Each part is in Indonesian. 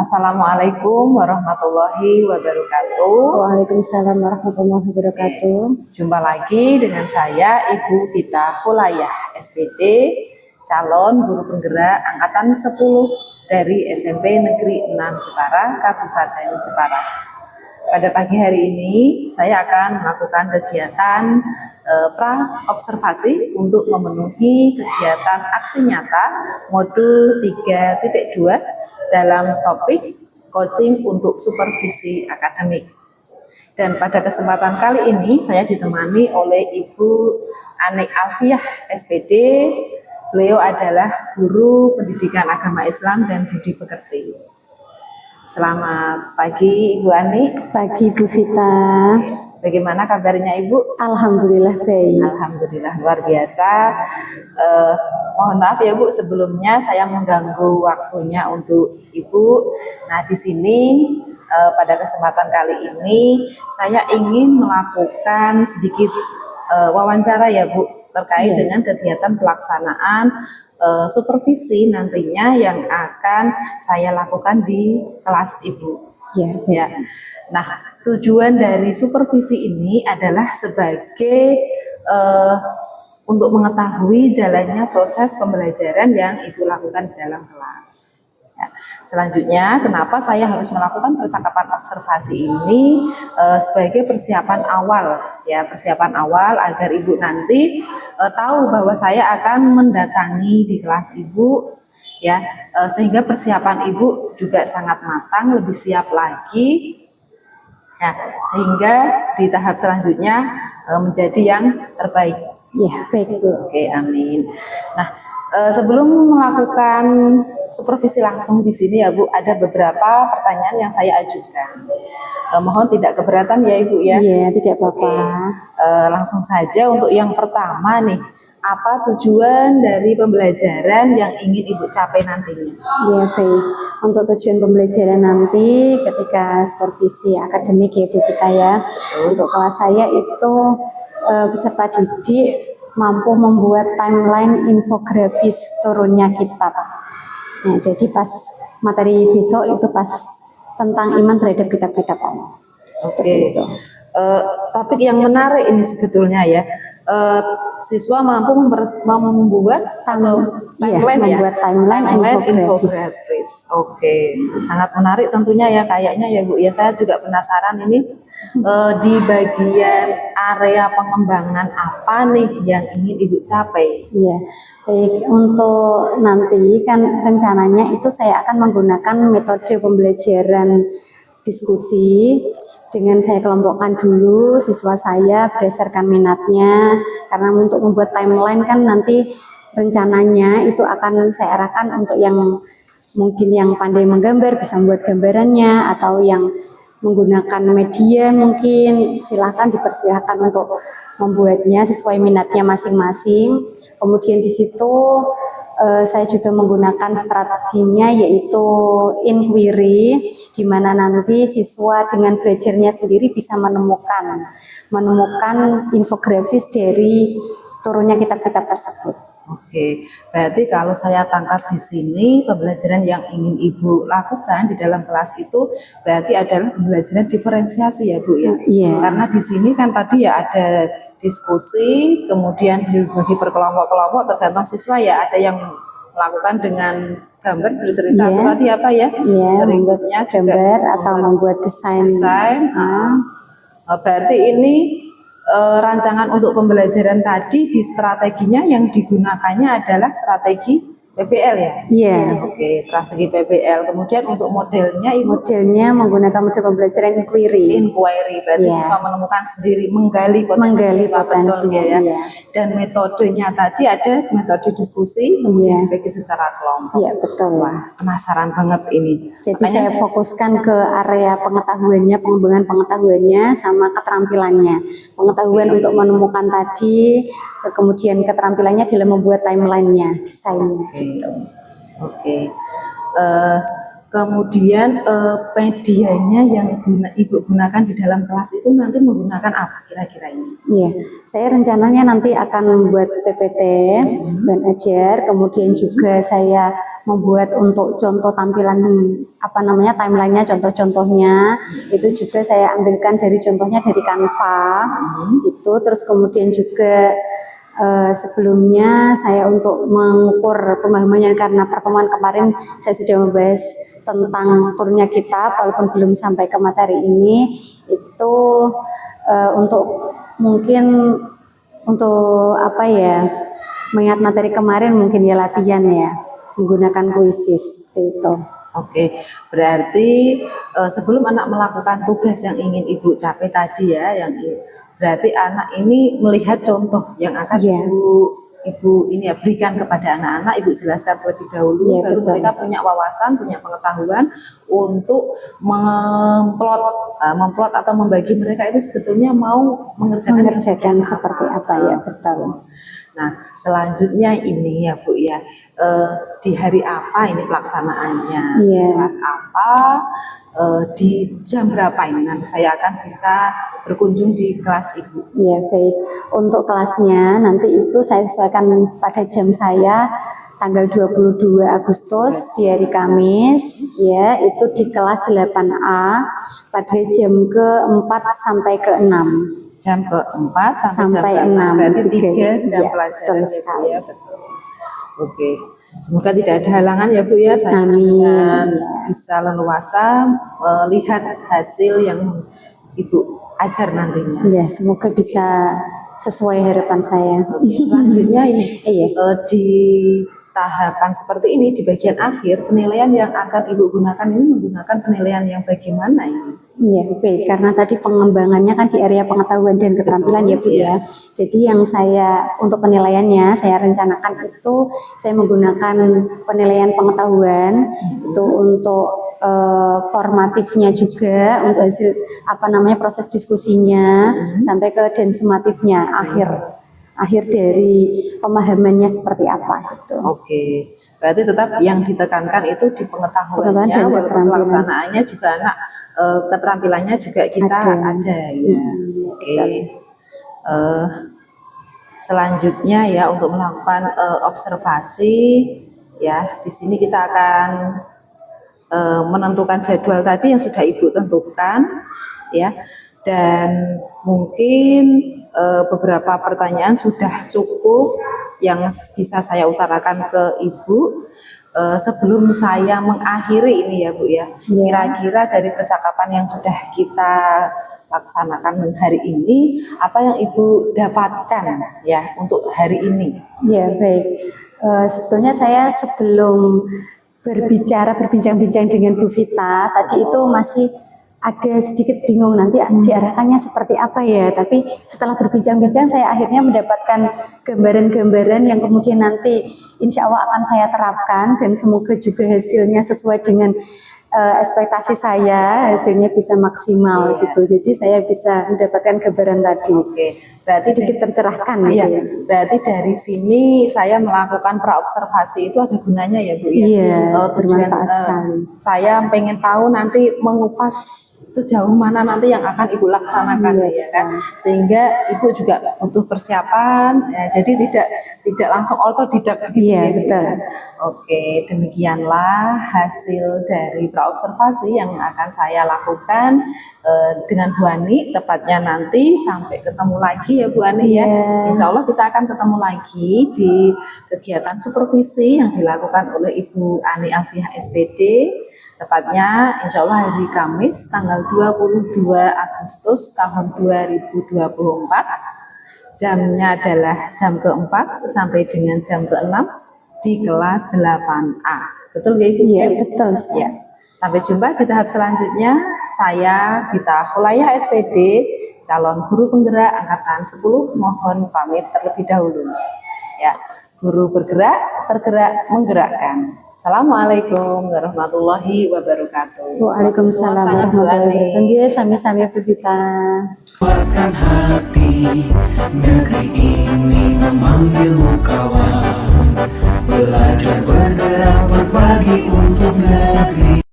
Assalamualaikum warahmatullahi wabarakatuh. Waalaikumsalam warahmatullahi wabarakatuh. Jumpa lagi dengan saya Ibu Vita Hulayah, SPD, calon guru penggerak angkatan 10 dari SMP Negeri 6 Jepara, Kabupaten Jepara. Pada pagi hari ini saya akan melakukan kegiatan pra-observasi untuk memenuhi kegiatan aksi nyata modul 3.2 dalam topik coaching untuk supervisi akademik. Dan pada kesempatan kali ini saya ditemani oleh Ibu Anik Alfiah, SPD. Beliau adalah guru pendidikan agama Islam dan budi pekerti. Selamat pagi Ibu Anik. Pagi Bu Vita. Bagaimana kabarnya Ibu? Alhamdulillah baik. Alhamdulillah luar biasa. Mohon maaf ya Bu, sebelumnya saya mengganggu waktunya untuk Ibu. Nah di sini pada kesempatan kali ini saya ingin melakukan sedikit wawancara ya Bu terkait dengan kegiatan pelaksanaan supervisi nantinya yang akan saya lakukan di kelas Ibu. Ya. Nah, tujuan dari supervisi ini adalah sebagai untuk mengetahui jalannya proses pembelajaran yang Ibu lakukan di dalam kelas. Ya. Selanjutnya, kenapa saya harus melakukan percakapan observasi ini sebagai persiapan awal, ya persiapan awal agar Ibu nanti tahu bahwa saya akan mendatangi di kelas Ibu, ya sehingga persiapan Ibu juga sangat matang, lebih siap lagi. Ya, sehingga di tahap selanjutnya menjadi yang terbaik. Ya, baik Bu. Oke, amin. Nah, sebelum melakukan supervisi langsung di sini ya Bu, ada beberapa pertanyaan yang saya ajukan. Mohon tidak keberatan ya Ibu ya. Iya, tidak apa-apa. Langsung saja untuk yang pertama nih. Apa tujuan dari pembelajaran yang ingin Ibu capai nantinya? Ya baik, untuk tujuan pembelajaran nanti ketika supervisi akademik ya Bu Vita ya, untuk kelas saya itu peserta didik mampu membuat timeline infografis turunnya kitab. Nah jadi pas materi besok itu pas tentang iman terhadap kitab-kitab Allah. Oke. Topik yang menarik ini sebetulnya ya. Siswa mampu membuat timeline infografis. Oke, sangat menarik tentunya ya kayaknya ya Bu. Ya saya juga penasaran ini di bagian area pengembangan apa nih yang ingin Ibu capai? Iya, baik untuk nanti kan rencananya itu saya akan menggunakan metode pembelajaran diskusi. Dengan saya kelompokkan dulu siswa saya berdasarkan minatnya, karena untuk membuat timeline kan nanti rencananya itu akan saya arahkan untuk yang mungkin yang pandai menggambar bisa membuat gambarannya, atau yang menggunakan media mungkin silahkan dipersilahkan untuk membuatnya sesuai minatnya masing-masing. Kemudian di situ saya juga menggunakan strateginya yaitu inquiry, di mana nanti siswa dengan belajarnya sendiri bisa menemukan infografis dari turunnya kitab-kitab tersebut. Oke, berarti kalau saya tangkap di sini pembelajaran yang ingin Ibu lakukan di dalam kelas itu berarti adalah pembelajaran diferensiasi ya Bu ya. Iya. Karena di sini kan tadi ya ada diskusi, kemudian dibagi per kelompok-kelompok tergantung siswa ya, ada yang melakukan dengan gambar bercerita atau tadi apa ya? Iya, berikutnya membuat gambar atau membuat desain. Berarti ini rancangan untuk pembelajaran tadi di strateginya yang digunakannya adalah strategi PBL ya? Iya. Oke, strategi PBL. Kemudian untuk modelnya modelnya menggunakan model pembelajaran inquiry. Berarti siswa menemukan sendiri, menggali potensi ya. Dan metodenya tadi ada metode diskusi, kemudian dibagi secara kelompok. Iya, betul. Wah, penasaran banget ini. Jadi saya fokuskan ke area pengetahuannya, pengembangan pengetahuannya sama keterampilannya. Pengetahuan untuk menemukan tadi, kemudian keterampilannya dalam membuat timelinenya, desainnya. Oke. Kemudian medianya yang Ibu gunakan di dalam kelas itu nanti menggunakan apa kira-kira ini? Iya, saya rencananya nanti akan membuat PPT, dan ajar, kemudian juga saya membuat untuk contoh tampilan timelinenya, contoh-contohnya itu juga saya ambilkan dari contohnya dari Canva, itu terus kemudian juga sebelumnya saya untuk mengukur pemahamannya karena pertemuan kemarin saya sudah membahas tentang turunnya kitab walaupun belum sampai ke materi ini itu untuk mungkin untuk mengingat materi kemarin mungkin ya latihan ya menggunakan kuisis seperti itu. Oke, berarti sebelum anak melakukan tugas yang ingin Ibu capai tadi ya, berarti anak ini melihat contoh yang akan Ibu ini ya berikan kepada anak-anak, Ibu jelaskan terlebih dahulu, baru mereka punya wawasan, punya pengetahuan untuk memplot atau membagi mereka itu sebetulnya mau mengerjakan seperti apa ya, betul. Nah, selanjutnya ini ya Bu ya, di hari apa ini pelaksanaannya, kelas apa, di jam berapa ini nanti saya akan bisa berkunjung di kelas Ibu. Ya baik, untuk kelasnya nanti itu saya sesuaikan pada jam saya tanggal 22 Agustus di hari Kamis ya, itu di kelas 8A pada jam ke-4 sampai ke-6. Jam ke-4 sampai jam 6. Berarti 3 jam pelajaran ya, betul. Oke. Semoga tidak ada halangan ya Bu ya, saya dengan bisa leluasa melihat hasil yang Ibu ajar nantinya. Ya, semoga bisa sesuai harapan saya. Selanjutnya ini di tahapan seperti ini di bagian akhir penilaian yang akan Ibu gunakan ini menggunakan penilaian yang bagaimana ini? Iya, baik. Karena tadi pengembangannya kan di area pengetahuan dan keterampilan ya Bu ya. Jadi yang saya untuk penilaiannya saya rencanakan itu saya menggunakan penilaian pengetahuan itu untuk formatifnya juga untuk hasil proses diskusinya sampai ke dan sumatifnya akhir dari pemahamannya seperti apa gitu. Oke. Berarti tetap yang ditekankan itu di pengetahuannya, walaupun pelaksanaannya juga anak keterampilannya juga kita ada ya. Oke. Selanjutnya ya untuk melakukan observasi ya, di sini kita akan menentukan jadwal tadi yang sudah Ibu tentukan ya, dan mungkin beberapa pertanyaan sudah cukup yang bisa saya utarakan ke Ibu sebelum saya mengakhiri ini ya Bu ya. Kira-kira dari percakapan yang sudah kita laksanakan hari ini, apa yang Ibu dapatkan ya untuk hari ini? Ya baik, sebetulnya saya sebelum berbincang-bincang dengan Bu Vita tadi itu masih ada sedikit bingung nanti diarahkannya seperti apa ya, tapi setelah berbincang-bincang saya akhirnya mendapatkan gambaran-gambaran yang kemudian nanti insya Allah akan saya terapkan dan semoga juga hasilnya sesuai dengan ekspektasi saya, hasilnya bisa maksimal gitu. Jadi saya bisa mendapatkan gambaran tadi. Oke, berarti sedikit tercerahkan. Iya, berarti dari sini saya melakukan praobservasi itu ada gunanya ya Bu ya. Iya, bermanfaat sekali. Saya pengen tahu nanti mengupas sejauh mana nanti yang akan Ibu laksanakan ya kan, sehingga Ibu juga butuh persiapan ya, jadi tidak langsung otodidak gitu. Iya betul. Oke, demikianlah hasil dari praobservasi yang akan saya lakukan dengan Bu Ani, tepatnya nanti sampai ketemu lagi ya Bu Ani ya. Insya Allah kita akan ketemu lagi di kegiatan supervisi yang dilakukan oleh Ibu Ani Alfiah SPD, tepatnya insya Allah hari Kamis tanggal 22 Agustus tahun 2024. Jamnya adalah jam ke-4 sampai dengan jam ke-6 di kelas 8A. Betul ya Ibu? Iya betul. Ya. Sampai jumpa di tahap selanjutnya. Saya Vita Hulayah SPD, calon guru penggerak angkatan 10, mohon pamit terlebih dahulu. Ya, guru bergerak, tergerak, menggerakkan. Assalamualaikum warahmatullahi wabarakatuh. Waalaikumsalam warahmatullahi wabarakatuh. Sami-sami Vita. Kuatkan hati, negeri ini memanggilmu kawan. Belajar bergerak berbagi untuk negeri.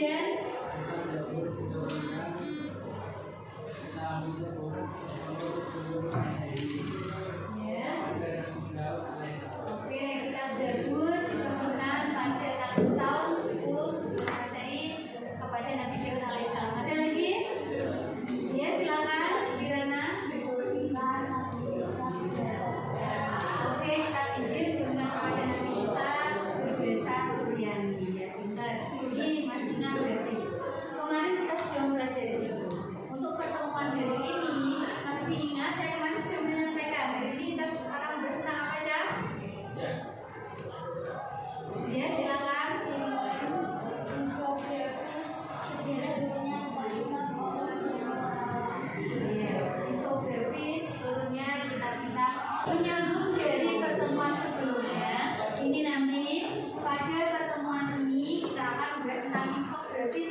Kemudian ya. Oke, kita Zabur diturunan pada tahun 10 sebelum Masehi kepada Nabi Daud alaihissalam. Ada lagi? Ya, silakan Kirana. Oke, kita izin diturunan kepada Nabi Isa berdesa Suryani. Ya, pintar. Ini masih ingat berarti. Kemarin kita sudah mempelajari itu. Untuk pertemuan hari ini masih ingat saya kemarin sudah menyampaikan. Hari ini kita akan membahas tentang apa aja? Ya, silakan. Infografis sejarah dunia Infografis turunnya kita menyambung dari pertemuan sebelumnya. Ini nanti pada pertemuan ini kita akan membahas tentang infografis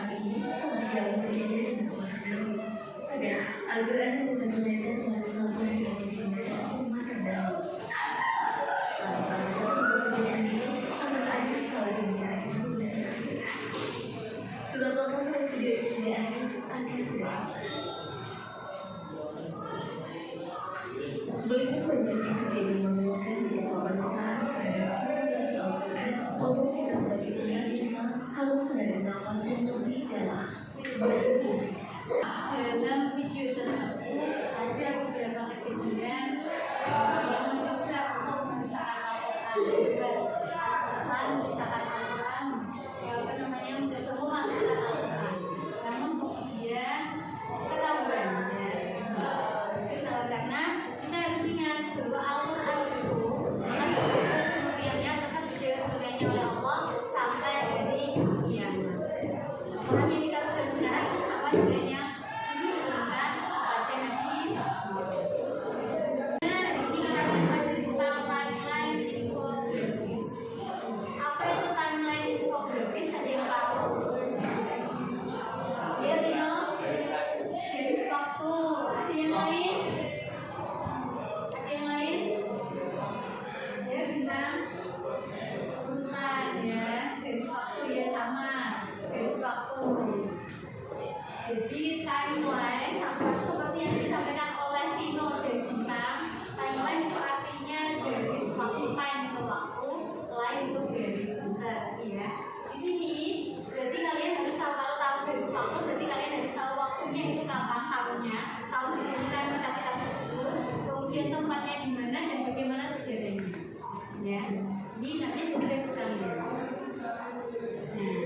saat ini sedang berada di pada Al-Quran yang terkaitan dengan selama yang umat terdahulu. Apakah ada salah bicara itu benar? Sebab apakah tidak ada tidak Begitu banyak yang jadi menemukan jawaban sekarang terhadap Al-Quran, walaupun kita sebagai umat Islam harus menerima konsep lebih dalam. Dalam video tersebut ada beberapa kejadian yang mencoba untuk memisahkan Al-Quran, memisahkan Al-Quran, mencoba memasukkan Al-Quran. Namun kemudian ketahuan karena kita harus ingat bahwa Al-Quran itu akan berjalan kemuliaannya, tetap berjalan kemuliaannya oleh Allah sampai hari kiamat. Orang yang kita pegang sekarang itu sama dengan yang dulu diturunkan pada Nabi Muhammad. Nah, hari ini kita akan belajar tentang timeline infografis. Apa itu timeline infografis? Ada yang tahu? Ya, Tino? Garis waktu. Ada yang lain? Ada yang lain? Ya, bintang urutan ya. Garis waktu ya sama. Garis waktu. Jadi timeline seperti yang disampaikan oleh Tino dan Bintang, timeline itu artinya garis waktu, time itu waktu, line itu garis bentar, ya. Di sini berarti kalian harus tahu, kalau tahu garis waktu berarti kalian harus tahu waktunya itu kapan, tahunnya, tahun ditemukan kitab-kitab tersebut, kemudian tempatnya di mana dan bagaimana sejarahnya. Ya, ini nanti tugas kalian. Nah,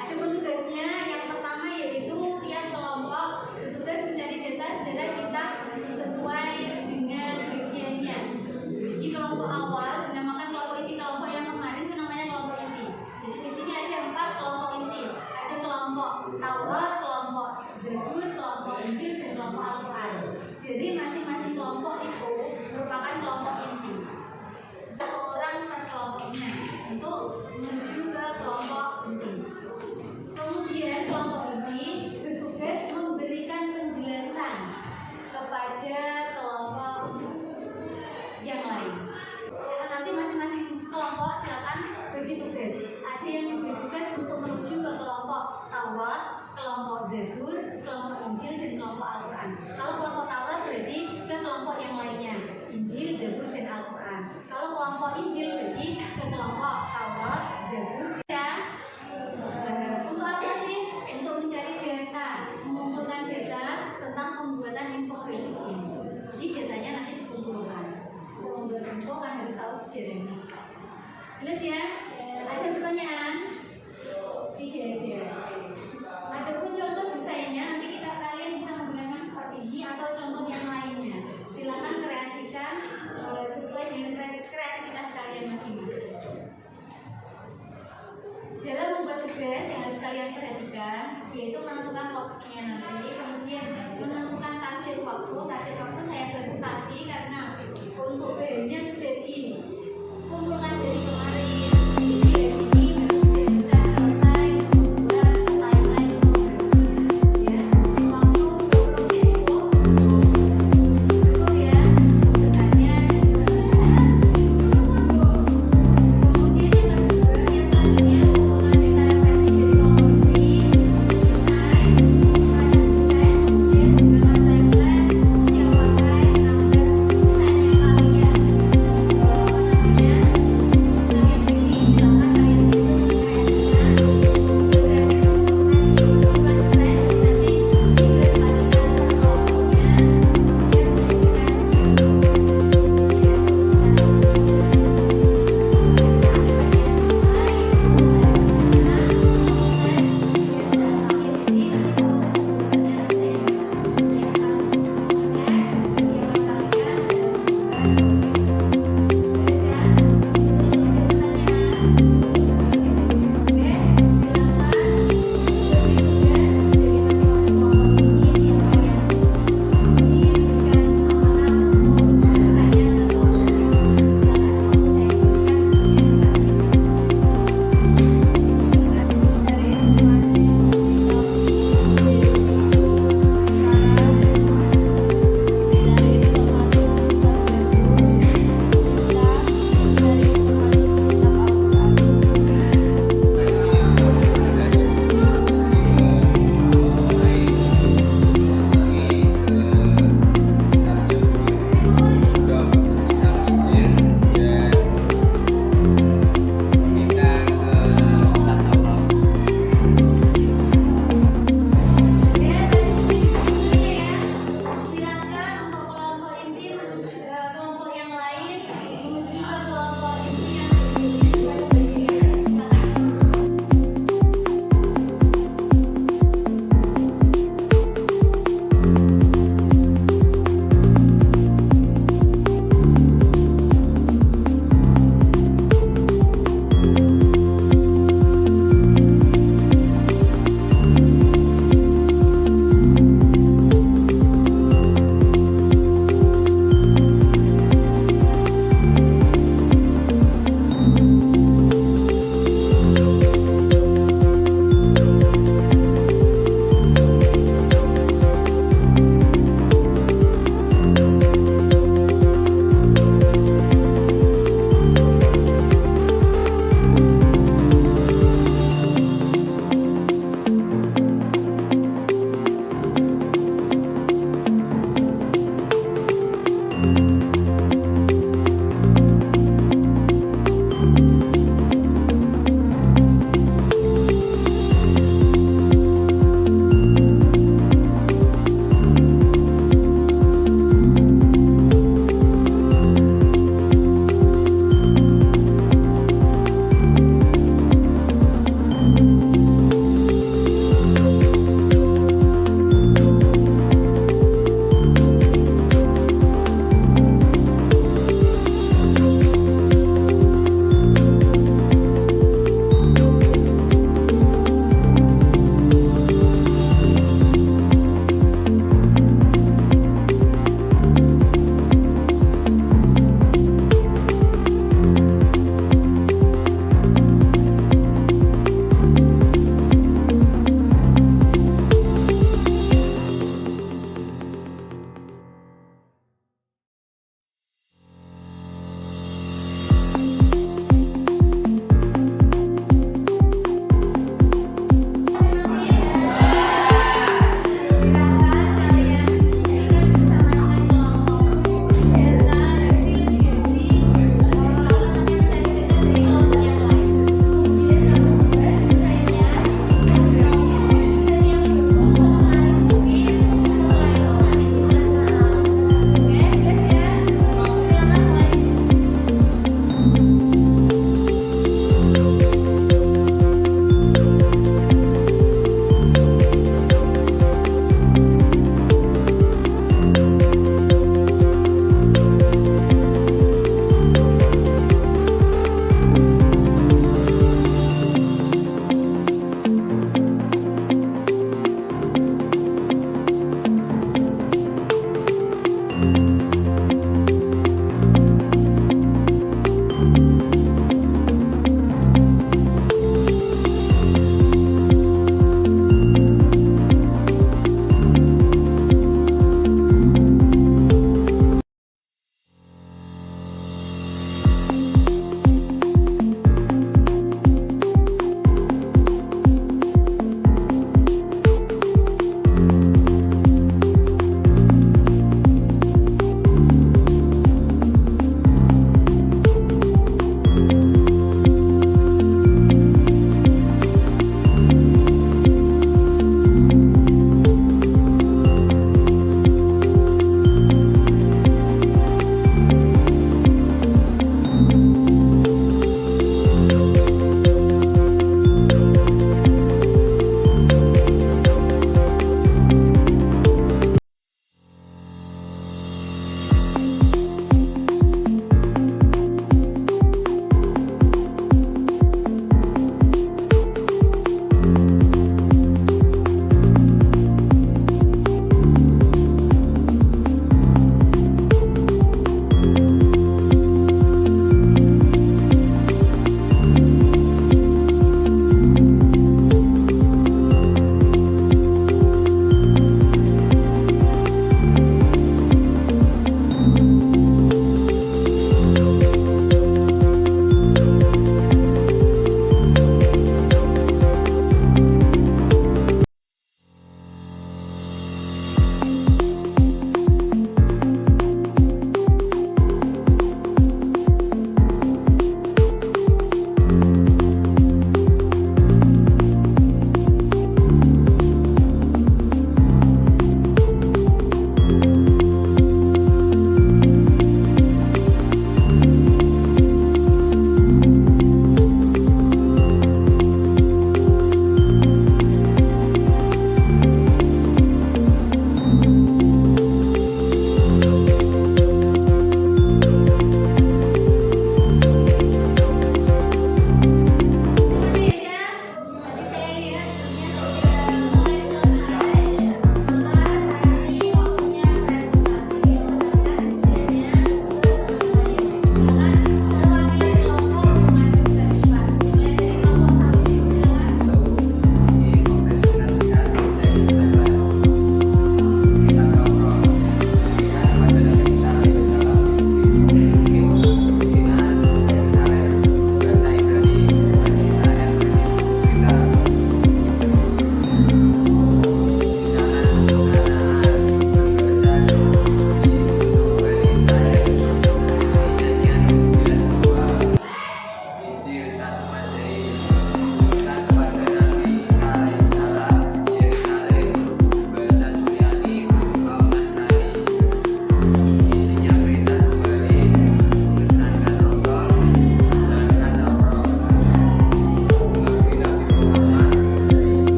ada tugasnya. Yang pertama yaitu tiap kelompok bertugas mencari data sejarah kitab sesuai dengan bagiannya. Jadi kelompok awal dinamakan kelompok inti. Kelompok yang kemarin itu namanya kelompok inti. Jadi di sini ada 4 kelompok inti. Ada kelompok Taurat, kelompok Zabur, kelompok Injil, dan kelompok Al-Quran. Jadi masing-masing kelompok itu merupakan kelompok inti. Satu orang per kelompoknya untuk menuju ke kelompok inti. Kemudian kelompok ini bertugas memberikan penjelasan kepada kelompok yang lain. Karena nanti masing-masing kelompok silakan bagi tugas. Ada yang bertugas untuk menuju ke kelompok Taurat, kelompok Zabur, kelompok Injil, dan kelompok Al-Quran. Kalau kelompok Taurat berarti ke kelompok yang lainnya, Injil, Zabur, dan Al-Quran. Kalau kelompok Injil berarti ke kelompok Taurat, Zabur, dan untuk apa sih? Untuk mencari data, mengumpulkan data tentang pembuatan infografis ini. Jadi datanya nanti dikumpulkan. Untuk membuat info kan harus tahu sejarahnya. Jelas ya? Ada pertanyaan? Tidak ada. Adapun contoh desainnya nanti kalian bisa menggunakan seperti ini atau contoh yang lainnya. Silakan kreasikan sesuai dengan kreativitas kalian masing-masing. Dalam membuat tugas yang harus kalian perhatikan yaitu menentukan topiknya nanti, kemudian menentukan target waktu. Target waktu saya batasi karena untuk bahannya sudah dikumpulkan dari kemarin.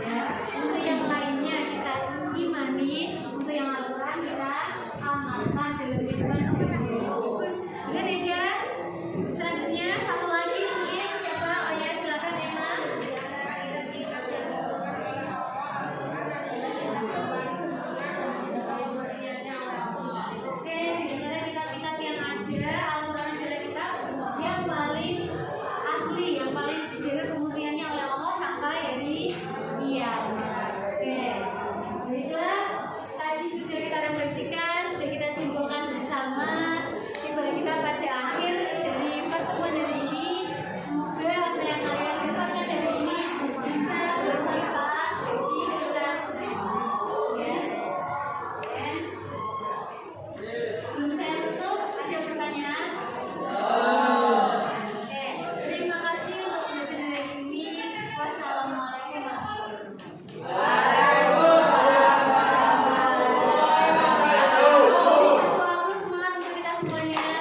Ya, untuk yang lainnya kita imani, untuk yang Al-Quran kita amalkan dalam kehidupan sehari-hari. Benar ya? Selanjutnya satu lagi mungkin siapa? Oh ya, silakan Emma. Oke, di antara kitab-kitab yang ada, Al-Quran adalah kitab yang paling asli, yang paling dijaga kemurniannya oleh Allah sampai hari kiamat. Oke, baiklah, tadi sudah kita refleksikan, sudah kita simpulkan bersama. Tiba kita pada akhir dari pertemuan hari ini. Semoga apa yang kalian dapatkan hari ini bisa bermanfaat bagi kita semua. Ya, oke. Sebelum saya tutup, ada pertanyaan? Oke, terima kasih untuk belajar dari ini. Wassalamualaikum warahmatullahi wabarakatuh. Satu aku semangat untuk kita semuanya.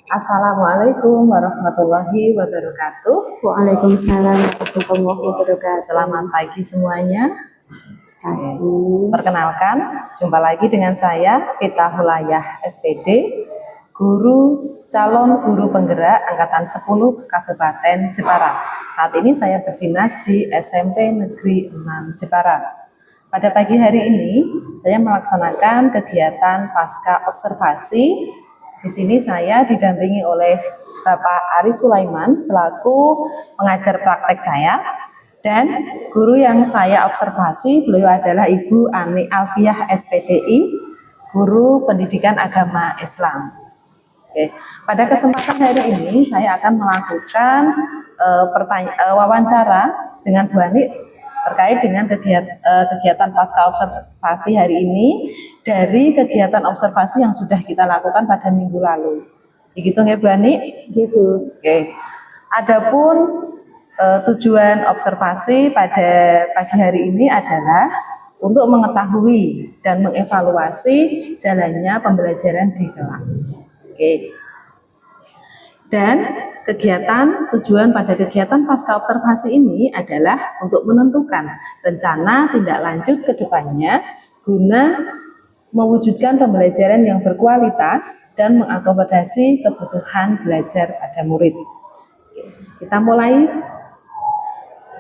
Assalamualaikum warahmatullahi wabarakatuh. Waalaikumsalam warahmatullahi wabarakatuh. Selamat pagi semuanya. Pagi. Perkenalkan, jumpa lagi dengan saya Vita Hulayah SPD, calon guru penggerak angkatan 10 Kabupaten Jepara. Saat ini saya berdinas di SMP Negeri 6 Jepara. Pada pagi hari ini saya melaksanakan kegiatan pasca observasi. Di sini saya didampingi oleh Bapak Ari Sulaiman selaku pengajar praktek saya, dan guru yang saya observasi beliau adalah Ibu Ani Alfiah SPDI, guru pendidikan agama Islam. Oke. Pada kesempatan hari ini saya akan melakukan wawancara dengan Bu Ani terkait dengan kegiatan pasca observasi hari ini dari kegiatan observasi yang sudah kita lakukan pada minggu lalu. Begitu nggak Bu Ani? Gitu. Oke. Adapun tujuan observasi pada pagi hari ini adalah untuk mengetahui dan mengevaluasi jalannya pembelajaran di kelas. Oke. Dan tujuan pada kegiatan pasca observasi ini adalah untuk menentukan rencana tindak lanjut ke depannya guna mewujudkan pembelajaran yang berkualitas dan mengakomodasi kebutuhan belajar pada murid. Kita mulai.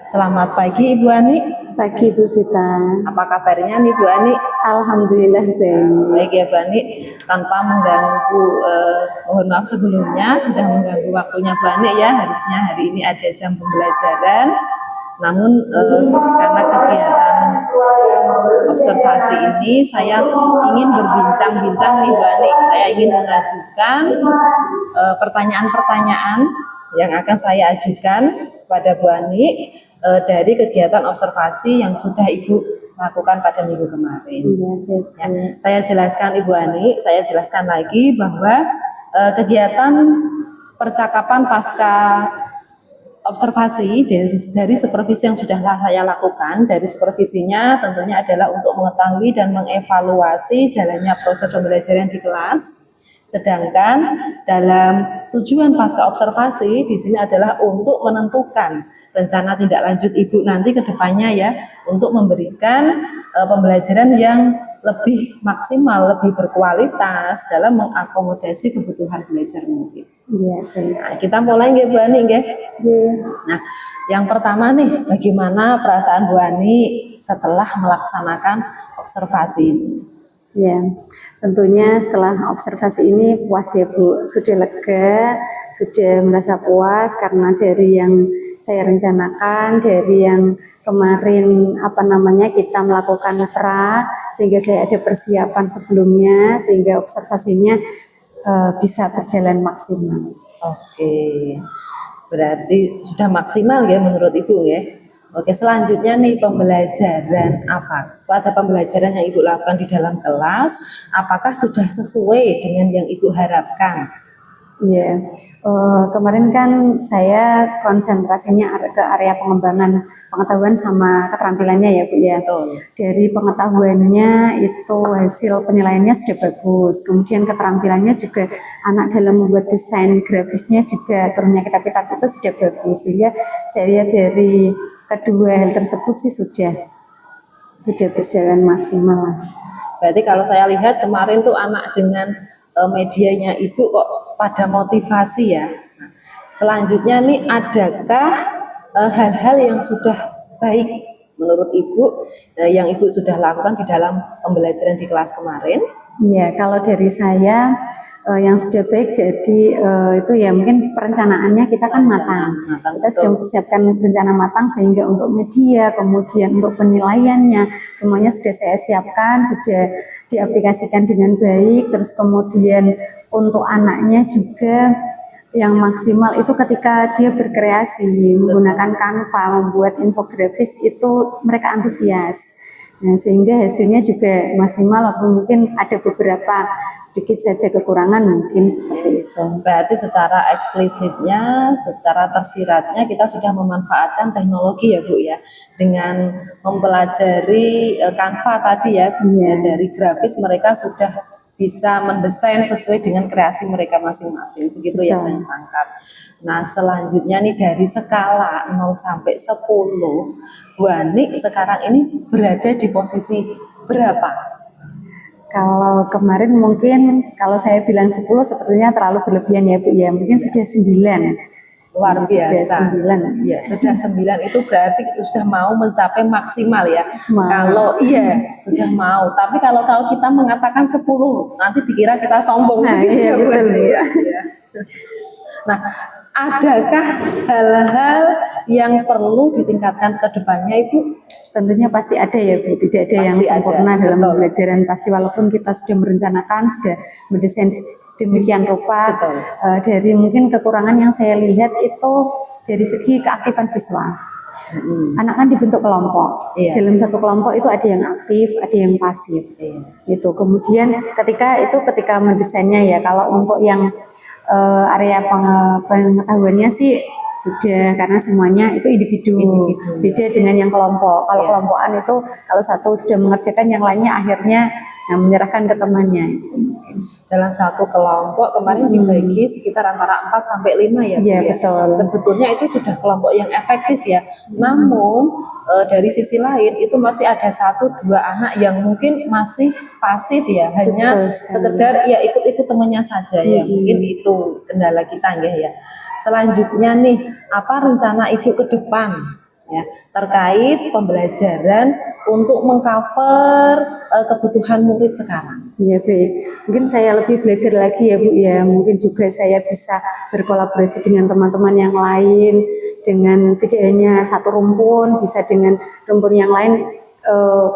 Selamat pagi Ibu Ani. Pagi Bu Vita. Apa kabarnya nih Bu Ani? Alhamdulillah baik. Baik ya Bu Ani, tanpa mengganggu, mohon maaf sebelumnya sudah mengganggu waktunya Bu Ani ya. Harusnya hari ini ada jam pembelajaran, namun karena kegiatan observasi ini saya ingin berbincang-bincang nih Bu Ani. Saya ingin mengajukan pertanyaan-pertanyaan yang akan saya ajukan pada Bu Ani dari kegiatan observasi yang sudah Ibu lakukan pada minggu kemarin. Iya, baik. Ya, saya jelaskan Ibu Ani, saya jelaskan lagi bahwa kegiatan percakapan pasca observasi dari supervisi yang sudah saya lakukan, dari supervisinya tentunya adalah untuk mengetahui dan mengevaluasi jalannya proses pembelajaran di kelas. Sedangkan dalam tujuan pasca observasi di sini adalah untuk menentukan rencana tindak lanjut Ibu nanti ke depannya ya, untuk memberikan pembelajaran yang lebih maksimal, lebih berkualitas dalam mengakomodasi kebutuhan belajar murid. Iya, baik. Nah, kita mulai nggih Bu Ani nggih. Iya. Nah, yang pertama nih, bagaimana perasaan Bu Ani setelah melaksanakan observasi ini? Ya, tentunya setelah observasi ini puas ya Bu, sudah lega, sudah merasa puas karena dari yang saya rencanakan, dari yang kemarin kita melakukan pra, sehingga saya ada persiapan sebelumnya, sehingga observasinya bisa berjalan maksimal. Oke, berarti sudah maksimal ya menurut Ibu ya. Oke, selanjutnya nih pembelajaran apa? Pada pembelajaran yang Ibu lakukan di dalam kelas, apakah sudah sesuai dengan yang Ibu harapkan? Iya, kemarin kan saya konsentrasinya ke area pengembangan pengetahuan sama keterampilannya ya Bu ya. Betul. Dari pengetahuannya itu hasil penilaiannya sudah bagus, kemudian keterampilannya juga anak dalam membuat desain grafisnya juga turunnya kitab-kitab itu sudah bagus, sehingga saya lihat dari kedua hal tersebut sih sudah berjalan maksimal lah. Berarti kalau saya lihat kemarin tuh anak dengan medianya Ibu kok pada motivasi ya. Nah, selanjutnya nih adakah hal-hal yang sudah baik menurut Ibu yang Ibu sudah lakukan di dalam pembelajaran di kelas kemarin? Ya, kalau dari saya yang sudah baik jadi itu ya mungkin perencanaannya kita kan matang. Kita sudah mempersiapkan rencana matang sehingga untuk media, kemudian untuk penilaiannya semuanya sudah saya siapkan, sudah diaplikasikan dengan baik. Terus kemudian untuk anaknya juga yang maksimal itu ketika dia berkreasi menggunakan Canva, membuat infografis itu mereka antusias. Nah, sehingga hasilnya juga maksimal walaupun mungkin ada beberapa sedikit saja kekurangan mungkin seperti itu. Berarti secara eksplisitnya, secara tersiratnya kita sudah memanfaatkan teknologi ya Bu ya, dengan mempelajari Canva tadi ya, dari grafis mereka sudah bisa mendesain sesuai dengan kreasi mereka masing-masing, begitu ya saya tangkap. Nah selanjutnya nih dari skala 0 sampai 10, Bu Anik sekarang ini berada di posisi berapa? Kalau kemarin mungkin kalau saya bilang 10 sepertinya terlalu berlebihan ya Bu ya, mungkin sudah 9. Luar biasa. Sudah 9. Ya, sudah 9 itu berarti sudah mau mencapai maksimal ya. Mau. Kalau sudah mau. Tapi kalau kita mengatakan 10, nanti dikira kita sombong. Nah, gitu iya, ya, Bu. betul. Ya. Nah, adakah hal-hal yang perlu ditingkatkan ke depannya Ibu? Tentunya pasti ada ya Bu, tidak ada yang Pasti sempurna ada, dalam betul. pembelajaran. Pasti walaupun kita sudah merencanakan, sudah mendesain demikian rupa, Betul. dari mungkin kekurangan yang saya lihat itu dari segi keaktifan siswa. Anak kan dibentuk kelompok. Iya. Dalam satu kelompok itu ada yang aktif, ada yang pasif. Iya. Itu kemudian ketika mendesainnya ya, kalau untuk yang area pengetahuannya sih sudah, karena semuanya itu individu. Beda dengan yang kelompok. Kalau kelompokan itu kalau satu sudah mengerjakan, yang lainnya akhirnya menyerahkan ke temannya. Dalam satu kelompok kemarin dibagi sekitar antara 4 sampai 5 ya Bu Iya, ya. betul. Sebetulnya itu sudah kelompok yang efektif ya. Namun dari sisi lain itu masih ada 1-2 anak yang mungkin masih pasif ya, hanya Betul sekali. sekedar ya ikut-ikut temannya saja ya. Mungkin itu kendala kita ya. Selanjutnya nih, apa rencana Ibu ke depan ya terkait pembelajaran untuk mengcover kebutuhan murid sekarang? Ya baik, mungkin saya lebih belajar lagi ya Bu ya, mungkin juga saya bisa berkolaborasi dengan teman-teman yang lain, dengan tidak hanya satu rumpun, bisa dengan rumpun yang lain,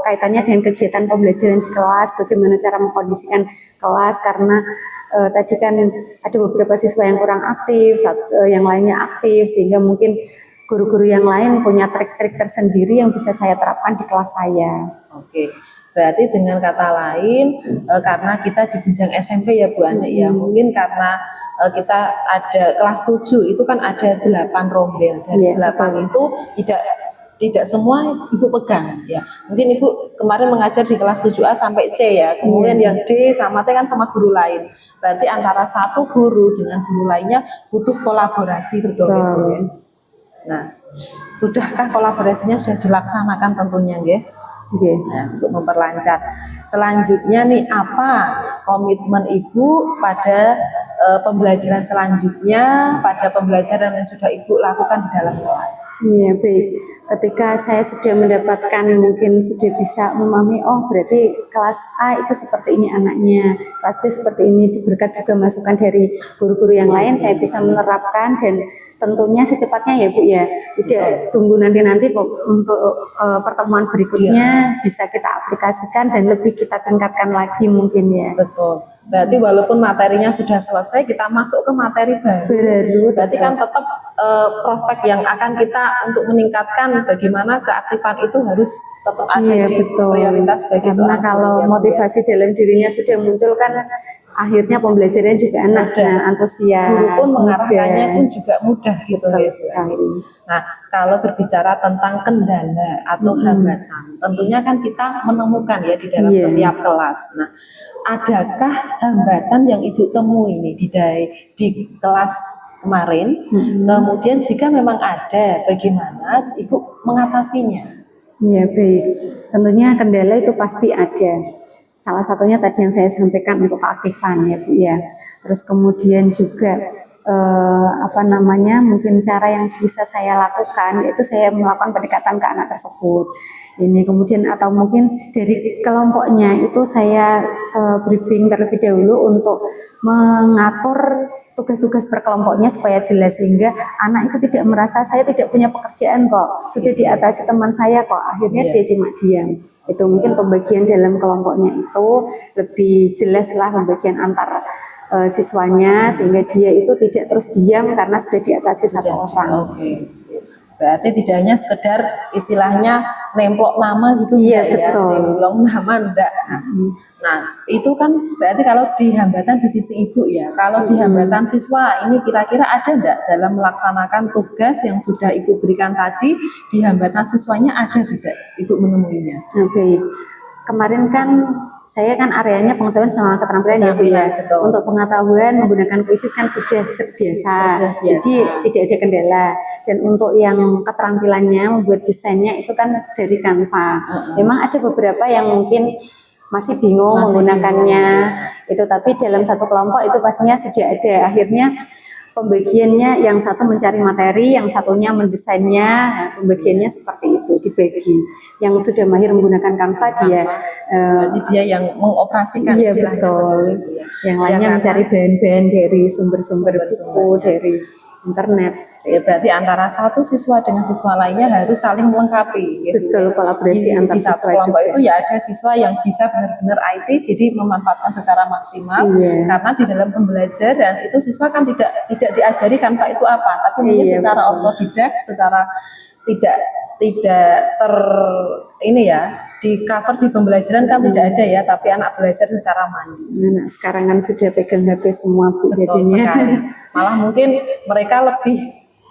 kaitannya dengan kegiatan pembelajaran di kelas, bagaimana cara mengkondisikan kelas, karena tadi kan ada beberapa siswa yang kurang aktif, yang lainnya aktif, sehingga mungkin guru-guru yang lain punya trik-trik tersendiri yang bisa saya terapkan di kelas saya. Oke, berarti dengan kata lain karena kita di jenjang SMP ya Bu Anik ya, mungkin karena kita ada kelas 7 itu kan ada 8 rombel, dari 8 itu tidak semua Ibu pegang ya. Mungkin Ibu kemarin mengajar di kelas 7A sampai C ya, kemudian yang D sama T kan sama guru lain. Berarti antara satu guru dengan guru lainnya butuh kolaborasi betul ya Bu ya. Nah, sudahkah kolaborasinya sudah dilaksanakan tentunya nggih? Nah, untuk memperlancar. Selanjutnya nih, apa komitmen Ibu pada pembelajaran selanjutnya, pada pembelajaran yang sudah Ibu lakukan di dalam kelas? Iya baik, ketika saya sudah mendapatkan, mungkin sudah bisa memahami, oh berarti kelas A itu seperti ini anaknya, kelas B seperti ini, berkat juga masukan dari guru-guru yang lain, saya bisa menerapkan dan tentunya secepatnya ya Bu ya, tidak tunggu nanti untuk pertemuan berikutnya bisa kita aplikasikan dan lebih kita tingkatkan lagi mungkin ya. Betul. Berarti walaupun materinya sudah selesai, kita masuk ke materi baru. Berarti kan tetap prospek yang akan kita untuk meningkatkan bagaimana keaktifan itu harus tetap ada di prioritas bagi karena seorang kalau guru, motivasi dalam dirinya sudah muncul kan akhirnya pembelajarannya juga enak, Mudah. antusias, Guru pun mengarahkannya mudah. pun juga mudah gitu Betul ya. sekali. Nah, kalau berbicara tentang kendala atau hambatan, tentunya kan kita menemukan ya di dalam Iya. setiap kelas. Nah, adakah hambatan yang Ibu temui nih di kelas kemarin? Kemudian jika memang ada, bagaimana Ibu mengatasinya? Iya, baik. Tentunya kendala itu pasti ada. Salah satunya tadi yang saya sampaikan untuk keaktifan ya Bu ya. Terus kemudian juga mungkin cara yang bisa saya lakukan itu saya melakukan pendekatan ke anak tersebut. Ini kemudian atau mungkin dari kelompoknya itu saya briefing terlebih dahulu untuk mengatur tugas-tugas per kelompoknya supaya jelas sehingga anak itu tidak merasa saya tidak punya pekerjaan kok, sudah diatasi teman saya kok, akhirnya dia cuma diam. Itu mungkin pembagian dalam kelompoknya itu lebih jelas lah pembagian antar siswanya sehingga dia itu tidak terus diam karena sudah diatasi satu orang. Oke. Berarti tidak hanya sekedar istilahnya nemplok nama gitu Iya, enggak ya, betul. nemplok nama enggak. Nah, itu kan berarti kalau di hambatan di sisi Ibu ya. Kalau di hambatan siswa ini kira-kira ada enggak dalam melaksanakan tugas yang sudah Ibu berikan tadi, di hambatan siswanya ada tidak Ibu menemuinya? Nah, baik. Kemarin kan saya kan areanya pengetahuan sama keterampilan ya Bu ya. Betul. Untuk pengetahuan menggunakan kuisis kan sudah biasa. Jadi tidak ada kendala. Dan untuk yang keterampilannya membuat desainnya itu kan dari Canva. Memang ada beberapa yang mungkin masih bingung menggunakannya. Itu tapi dalam satu kelompok itu pastinya sudah ada. Akhirnya pembagiannya yang satu mencari materi, yang satunya mendesainnya. Nah, pembagiannya seperti itu dibagi. Yang sudah mahir menggunakan Canva dia Berarti dia yang mengoperasikan iya istilahnya betul. begitu ya. Yang Ya, lainnya karena- mencari bahan-bahan dari sumber-sumber buku, dari internet. Ya, berarti antara satu siswa dengan siswa lainnya harus saling melengkapi. Gitu. Betul, kolaborasi antar di satu siswa kelompok juga. itu ya ada siswa yang bisa benar-benar IT, jadi memanfaatkan secara maksimal. Iya. Karena di dalam pembelajaran itu siswa kan tidak diajari Canva itu apa, tapi mungkin Iya, secara betul. otodidak, secara tidak ini ya di cover di pembelajaran kan tidak ada ya, tapi anak belajar secara mandiri. Nah, sekarang kan sudah pegang HP semua Bu Betul jadinya. sekali. Malah mungkin mereka lebih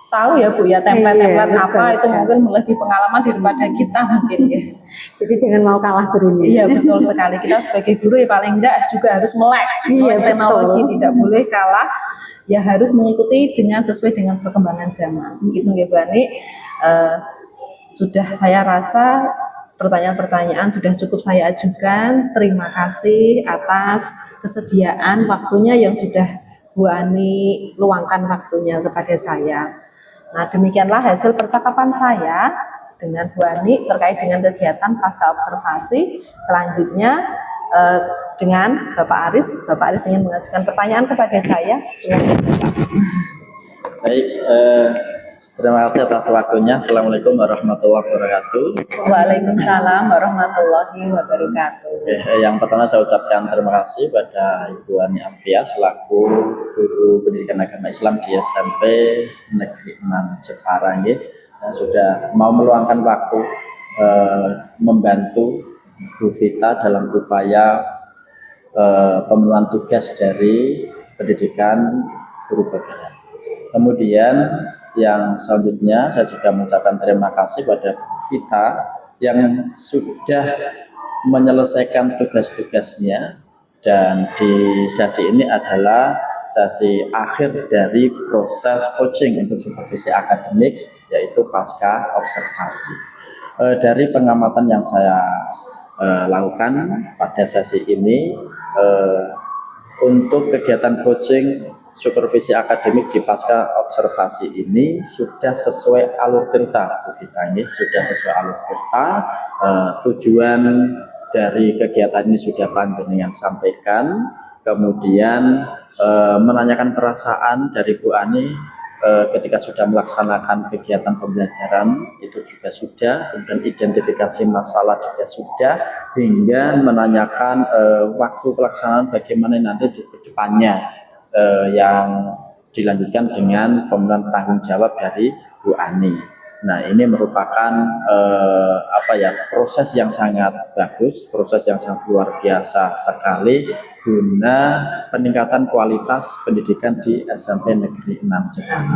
tahu ya Bu ya template-template Iya, apa betul itu sekali. mungkin lebih pengalaman daripada kita mungkin ya. Jadi jangan mau kalah gurunya. Iya betul sekali. Kita sebagai guru ya paling enggak juga harus melek Iya, teknologi, betul. tidak boleh kalah. Ya harus mengikuti sesuai dengan perkembangan zaman. Gitu ya Bu Ani. Sudah saya rasa pertanyaan-pertanyaan sudah cukup saya ajukan. Terima kasih atas kesediaan waktunya yang sudah Bu Ani luangkan waktunya kepada saya. Nah, demikianlah hasil percakapan saya dengan Bu Ani terkait dengan kegiatan pasca observasi. Selanjutnya dengan Bapak Aris. Bapak Aris ingin mengajukan pertanyaan kepada saya. Silakan. Baik, terima kasih atas waktunya. Assalamualaikum warahmatullahi wabarakatuh. Waalaikumsalam warahmatullahi wabarakatuh. Oke, yang pertama saya ucapkan terima kasih pada Ibu Ani Amfiah selaku guru pendidikan agama Islam di SMP Negeri 6 Jepara yang sudah mau meluangkan waktu membantu Bu Vita dalam upaya pemenuhan tugas dari pendidikan guru bergerak. Kemudian yang selanjutnya saya juga mengucapkan terima kasih pada Bu Vita yang sudah menyelesaikan tugas-tugasnya, dan di sesi ini adalah sesi akhir dari proses coaching untuk supervisi akademik, yaitu pasca observasi. Dari pengamatan yang saya lakukan pada sesi ini, untuk kegiatan coaching supervisi akademik di pasca observasi ini sudah sesuai alur cerita, Bu Vita, sudah sesuai alur cerita. Tujuan dari kegiatan ini sudah panjenengan sampaikan, kemudian menanyakan perasaan dari Bu Ani ketika sudah melaksanakan kegiatan pembelajaran itu juga sudah, kemudian identifikasi masalah juga sudah, hingga menanyakan waktu pelaksanaan bagaimana nanti di depannya, yang dilanjutkan dengan pemenuhan tanggung jawab dari Bu Ani. Nah, ini merupakan proses yang sangat bagus, proses yang sangat luar biasa sekali guna peningkatan kualitas pendidikan di SMP Negeri 6 Jepang.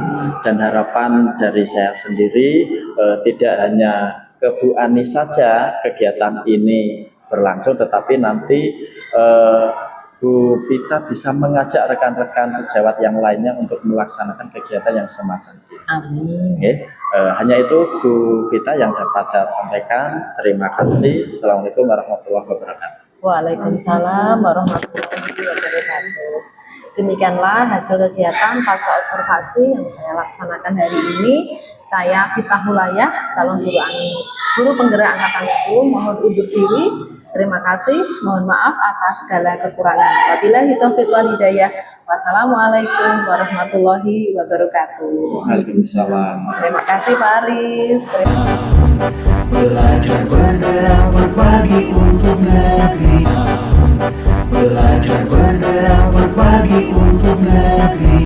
Dan harapan dari saya sendiri tidak hanya ke Bu Ani saja kegiatan ini berlangsung, tetapi nanti Bu Vita bisa mengajak rekan-rekan sejawat yang lainnya untuk melaksanakan kegiatan yang semacam ini. Amin. Oke, hanya itu Bu Vita yang dapat saya sampaikan. Terima kasih. Assalamualaikum warahmatullahi wabarakatuh. Waalaikumsalam warahmatullahi wabarakatuh. Demikianlah hasil kegiatan pasca observasi yang saya laksanakan hari ini. Saya Vita Hulayah, calon guru penggerak angkatan 10, mohon undur diri. Terima kasih, mohon maaf atas segala kekurangan. Wabillahi taufiq wal hidayah. Wassalamualaikum warahmatullahi wabarakatuh. Waalaikumsalam. Terima kasih Pak Aris. Belajar bergerak berbagi untuk negeri. Belajar bergerak berbagi untuk negeri.